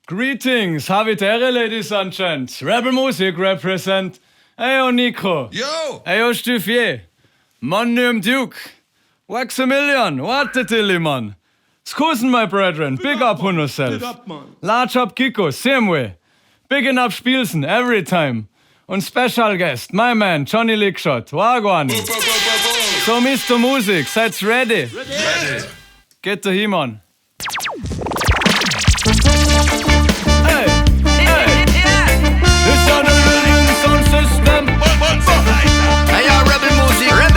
Greetings, habitere ladies and gents. Rebel Music represent. Ayo Nico. Yo! Ayo Stuffier. Money Duke. Waxamillion. What the dilly, man. Scusen, my brethren. Big up on yourself. Big up, man. Large up Kiko, same way. Big enough Spielsen, every time. Und special guest, my man, Johnny Lickshot. Wagwan. So, Mr. Music, seid ready? Ready. Get to him on. Hey, ja, Rebel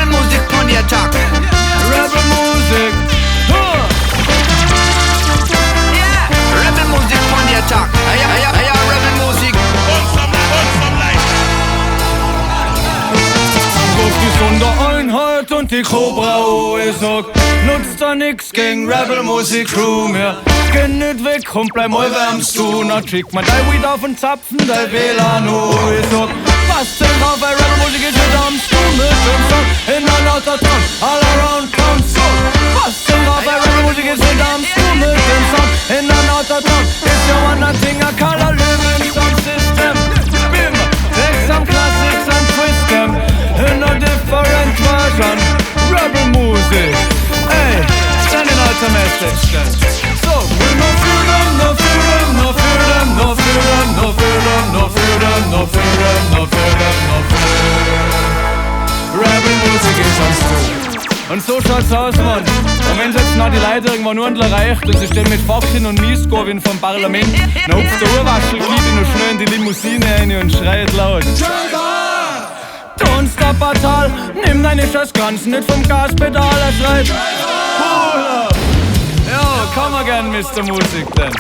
Music on the attack. Rebel Music. Yeah, Rebel Music on the attack. Hey, ja, Rebel Music. Auf die Sondereinheit und die Cobra OSOG. Nutzt da nix gegen Rebel Music Crew mehr. Geh nicht weg und bleib mal wärmst du. Na schick mal dein Weed auf den Zapfen, dein WLAN OSOG. Was denn drauf bei Rebel Music ist mit am Stuhl mit dem Song in der Lauterton, all around town so. Was denn drauf bei Rebel Music ist mit am Stuhl mit dem Song in der Lauterton. If you wanna thing a color living sound system. Bim, take some classics and twist them in a different version. Rebel Music, hey, standing out the message then. So, we no freedom, no freedom, no freedom, no freedom, no freedom, no freedom, no freedom, no freedom, no freedom. Rebel Music ist am Stuhl. Und so schaut's aus, Mann. Und wenn jetzt noch die Leute irgendwann nur erreicht und sie stehen mit Fackeln und Niesgurven vom Parlament, dann hupft der Urwaschel, geht noch schnell in die Limousine rein und schreit laut. Don't stop at all, nimm deine Scheiß ganz nicht vom Gaspedal, er schreit. Pull up. Ja, kann man gern, Mr. Musik denn.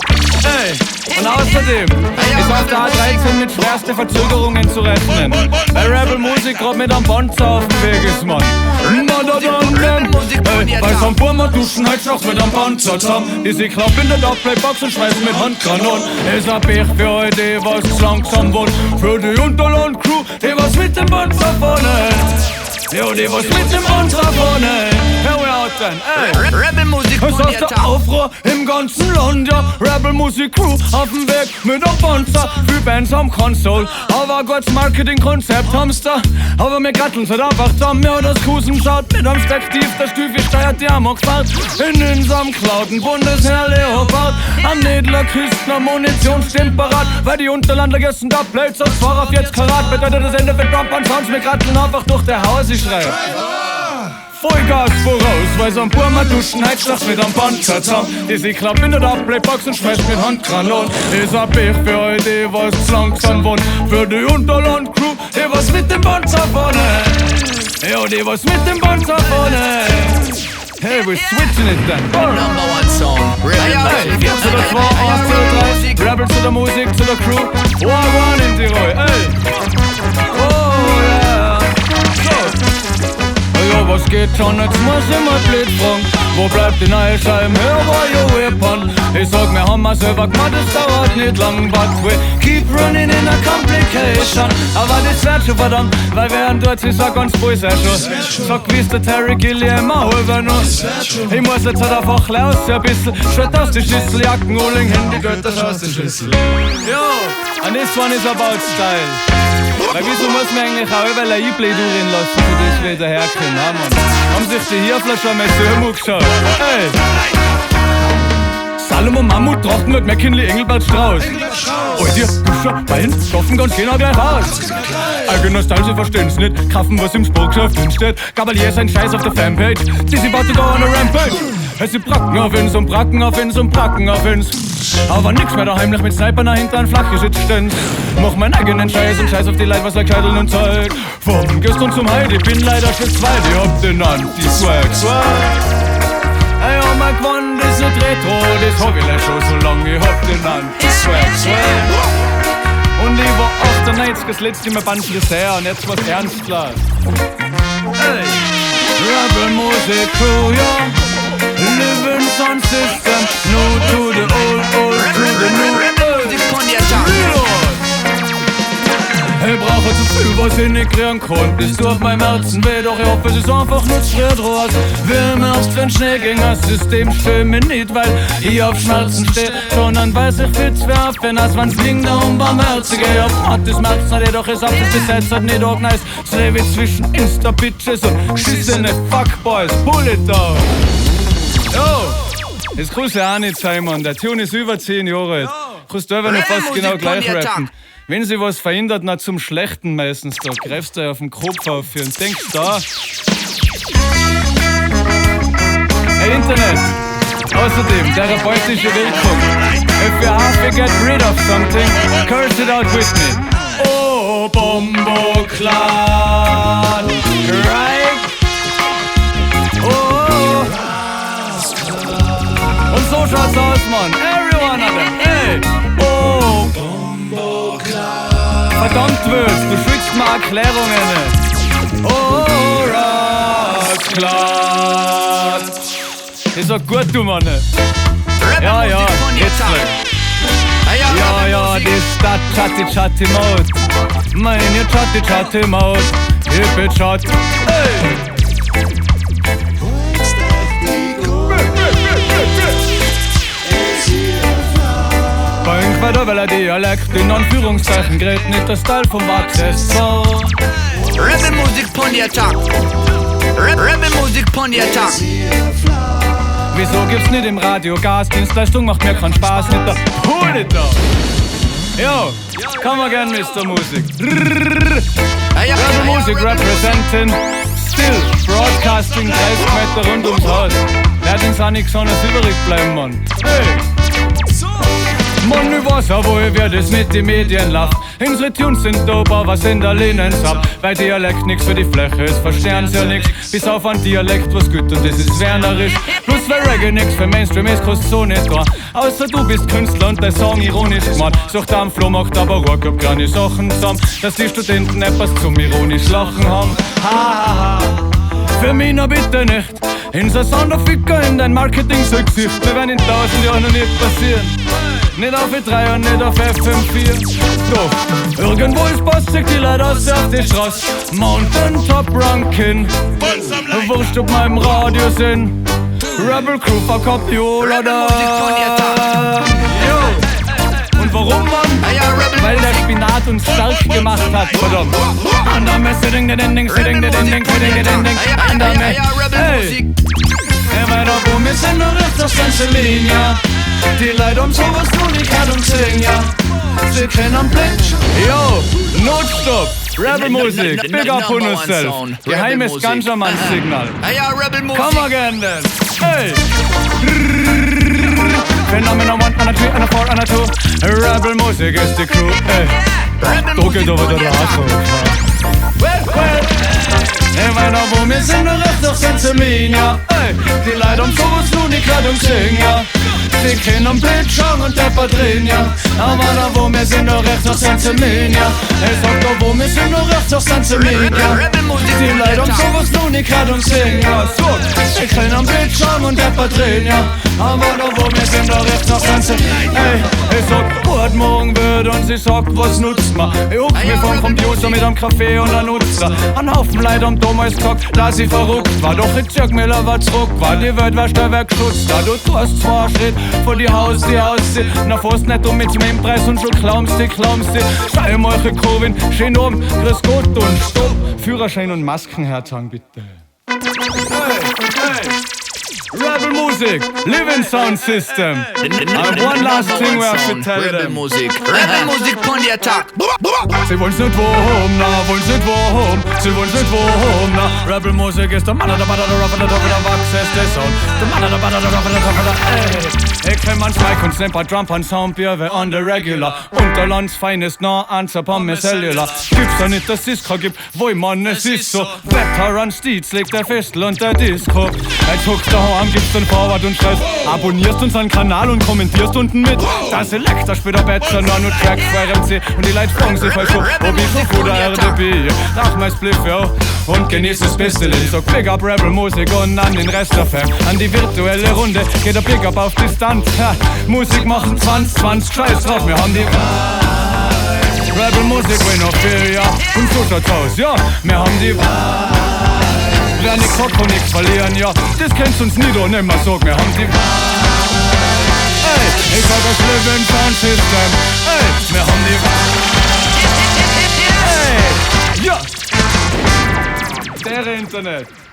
Hey, und außerdem ist auf der A13 mit schwersten Verzögerungen zu rechnen. Weil Rebel Music grad mit am Panzer auf dem Weg ist, Mann. Hey, bei so'm Burma duschen halt noch mit am Panzer zusammen. Die sich knapp in der Dogplaybox und schmeißen mit Handkanonen. Es hab ich für heute, die was langsam wohnt. Für die Unterland-Crew, die was mit dem Panzer vorne. Jo, die was mit dem Panzer vorne. Here we out then, ey. Rebel Music Es on the ist der attack. Aufruhr im ganzen Land, ja. Rebel Music Crew auf dem Weg mit einem Panzer. Viel Bands am Console, aber ein gutes Marketingkonzept haben's da. Aber wir gatteln halt einfach zusammen, ja. Das Kusen schaut mit am Stektiv, der Stüfel steuert die Amokfahrt. In unserem Klauten Bundesheer Leopard. Am Nedler Küsten, Munition stimmt parat. Weil die Unterlandler gestern da Blades auf 2 auf jetzt Karat. Bedeutet das Ende für Drop und Sounds, wir gatteln einfach durch der Haus, ich schreie. Vollgas voraus, weil so'n Burma duschen Heizschlag mit am Panzer zusammen. Die sich knapp in der Playbox und schmeißt mit Handgranaten. Ich hab ich für heute was langsam wohnt. Für die Unterland-Crew, die was mit dem Panzer vorne. Ja, die was mit dem Panzer vorne. Hey, we're switching it then. Number one song. Hey, jetzt zu der 2, 1, 2, 3. Rebel zu der Musik, zu der Crew. Wagwan in Tirol, ey. Oh yeah. So. Ja, was geht schon, jetzt muss ich mal blöd fragen. Wo bleibt die neue Scheiben? Here war your weapon. Ich sag, wir haben mal selber gemacht, es dauert nicht lang. But we keep running in a complication. Aber das wird schon verdammt, weil während dort ist auch ganz böse schon. Sag, wie ist der Terry Gilliam, hol wir noch. Ich muss jetzt halt einfach raus, ein bisschen. Schritt aus die Schüssel, Jacken, Oling, Handy, Götter aus die Schüssel. Yo, and this one is about style. Weil wieso muss man eigentlich auch überall ein E-Play durchgehen lassen, für das wir wieder herkommen, ha, Mann? Haben sich die hier vielleicht schon mal so geschaut? Ey! Salomon Mammut, Trachtenwald, McKinley, Engelbert, Strauß. Oh, dir, Pusher, Bein, schaffen ganz genau gleich aus. Eigener Style, sie verstehen's nicht. Kaufen, was im Sportgeschäft drinsteht. Gabalier sein Scheiß auf der Fanpage. Die sie about to go on a rampage. Sie bracken auf uns und bracken auf uns und bracken auf uns. Aber nix mehr da heimlich mit Snipern dahinter ein Flak geschützt stehen. Mach meinen eigenen Scheiß und Scheiß auf die Leute, was like Scheideln und Zeug. Vom gestern zum Heidi, bin leider schon 2, die hab den Anti-Swag. Ey, oh mein Gott, das ist Retro, das hab ich ja schon so lange, ich hab den Anti-Swag. Und ich war 98 das letzte Mal beim Friseur und jetzt was ernst klar. Ey, Rebel Music Crew, ja. Living sound system, no to the old, to the new. Rebel Music on the attack. Ich brauche zu viel was ich nicht kriegen kann. Das tut meinem Herzen weh, doch ich hoffe, es ist einfach nur zu früh draus. Wie im Herbst, wenn Schnee ging, das System stimmt mir nicht, weil ich auf Schmerzen stehe, sondern weiß ich viel zu werfen, als wenn's liegt da unbarmherzig. Ich hab hartes Schmerzen, doch ich sag, das Gesetz hat nicht organisiert. Slave zwischen Insta-Bitches und schissene Fuckboys. Pull it down! Yo! Das kannst du auch nicht sein, Mann. Der Tune ist über 10 Jahre alt. Kannst du einfach noch fast genau gleich rappen. Wenn sich was verändert, na zum Schlechten meistens, da greifst du auf den Kopf auf und denkst da. Hey Internet! Außerdem, therapeutische Wirkung. If you have to get rid of something, curse it out with me. Oh, Bombo Clan, right? Oh, und so schaut's aus, Mann. Everyone of them, hey. Oh, Bombo Clan. Verdammt wird's, du schützt mal Erklärungen. Oh, Clan. Ist doch gut, du Mann. Ja, jetzt gleich. Ja, die Stadt Chatti Maut. Meine Chatti Maut. Hippe Chat. Hey! Bei irgendwer weil Dialekt in Anführungszeichen gerät nicht der Style vom Accessor. Rebelmusik pon the attack. Rebelmusik pon the attack. Wieso gibt's nicht im Radio Gas? Dienstleistung macht mir keinen Spaß. Nicht der Politer. Yo, komm mal gern, Mr. Musik. Rebelmusik representing. Still Broadcasting 30 Meter rund ums Haus. Werd uns auch nichts anderes übrig bleiben, Mann. Hey! Mann, ich weiß auch, woher wird es mit den Medien lacht. Unsere Tunes sind dope, aber sind da lehnens ab. Weil Dialekt nix für die Fläche ist, verstehen sie ja nix. Bis auf ein Dialekt, was gut und das ist wernerisch. Plus weil Reggae nix für Mainstream ist, kostet so nicht gar. Außer du bist Künstler und dein Song ironisch gemacht. Sucht am Flow, macht aber Rock, hab kleine Sachen zusammen, dass die Studenten etwas zum ironisch Lachen haben. Ha, ha, ha. Für mich noch bitte nicht. Unser Sonderficker in dein Marketing-Gesicht. Wir werden in 1000 Jahren noch nicht passieren. Nicht auf E3 und nicht auf FM4. Doch, irgendwo ist Bossig, die Leute aus auf die Straße. Mountain Top Ranking. Wurscht ob meinem Radio sind. Rebel Crew, verkauft Viola da. Yo. Und warum, Mann? Weil der Spinat uns stark gemacht hat, verdammt. Und dann ist ding, hey. Weiter wo wir sind noch rechts auf ganze Linie. Die Leute um sowas tun, ich kann singen, ja. Sie kennen am Blitz. Yo, Notstopp. Rebelmusik, big up on yourself. Geheimes Ganjaman-Signal. Come again then. Hey. Phenomenon 1, and a 3, and a 4, and a 2. Rebelmusik ist die Crew. Hey. Da geht aber der Rache. Well. Weiter wo wir sind noch rechts auf ganze Linie. Die Leute um sowas tun, die Kleidung singen, ja. Sie kennen am Bildschirm und Depper drehen, ja. Aber da wo wir sind noch rechts auf ganze Linie. Sagt da wo wir sind noch rechts auf ganze Linie. Die Leute um sowas tun, die Kleidung singen, ja. So, sie kennen am Bildschirm und Depper drehen, ja. Aber da wo wir sind noch rechts auf ganze Linie. Ich sag, heute Morgen wird und sie sagt, was nutzt man? Ich hupf mich vom Computer mit einem Kaffee und einem Nutzer. Ein Haufen Leute am damals gesagt, dass ich verrückt war. Doch ich zeig mir aber zurück, war die Welt war stärker geschützt. Da du tust zwar Schritt vor die Haus, die aussieht. Na fast nicht um mit dem Preis und schon klaumst die. Schau mal eure Kurven, schön oben, grüß Gott und stopp. Führerschein und Masken herzagen, bitte. Hey. Rebelmusik, Living Sound System. And one last thing we have to tell them. Rebelmusik pon the attack. Sie wollen's nicht wohnen, wollen's nicht wohnen. Sie wollen's nicht wohnen, Rebelmusik ist der Mann, der Butter, der Rapper, der Dogger, der Wachs ist der Sound. Der Mann, der Butter, der Rapper, der Dogger, der Ich kenn man's Mic und Snapper, Drum und Soundbier, wie on the regular. Unterlands feines nah an Zapamme Cellular. Gibt's da nicht, dass es gibt, wo ich Mann, es ist so. Veteran Steeds legt der Festel und der Disco. Jetzt huckst daheim, gibst den Forward und schreibst, abonnierst unseren Kanal und kommentierst unten mit. Das Selektor spielt der Bachelor, nur Tracks bei RMC. Und die Leute fragen sich halt so, ob ich so oder RDB. Nach mein Spliff, ja, und genieß das Beste. Ich sag Big Up Rebelmusik und an den Rest der Fam. An die virtuelle Runde geht der Big Up auf Distanz. Ha, Musik machen 2020, scheiß drauf, wir haben die Wahl. Rebel-Musik, wenn noch viel, ja. Und so schaut's aus, ja. Wir haben die Wahl. Wer nix hat, kann nix verlieren, ja. Das kennst uns nie, doch nimmer sag, wir haben die Wahl. Ey, ich sag das Living Sound System. Ey, wir haben die Wahl. Ey, ja. Der Internet.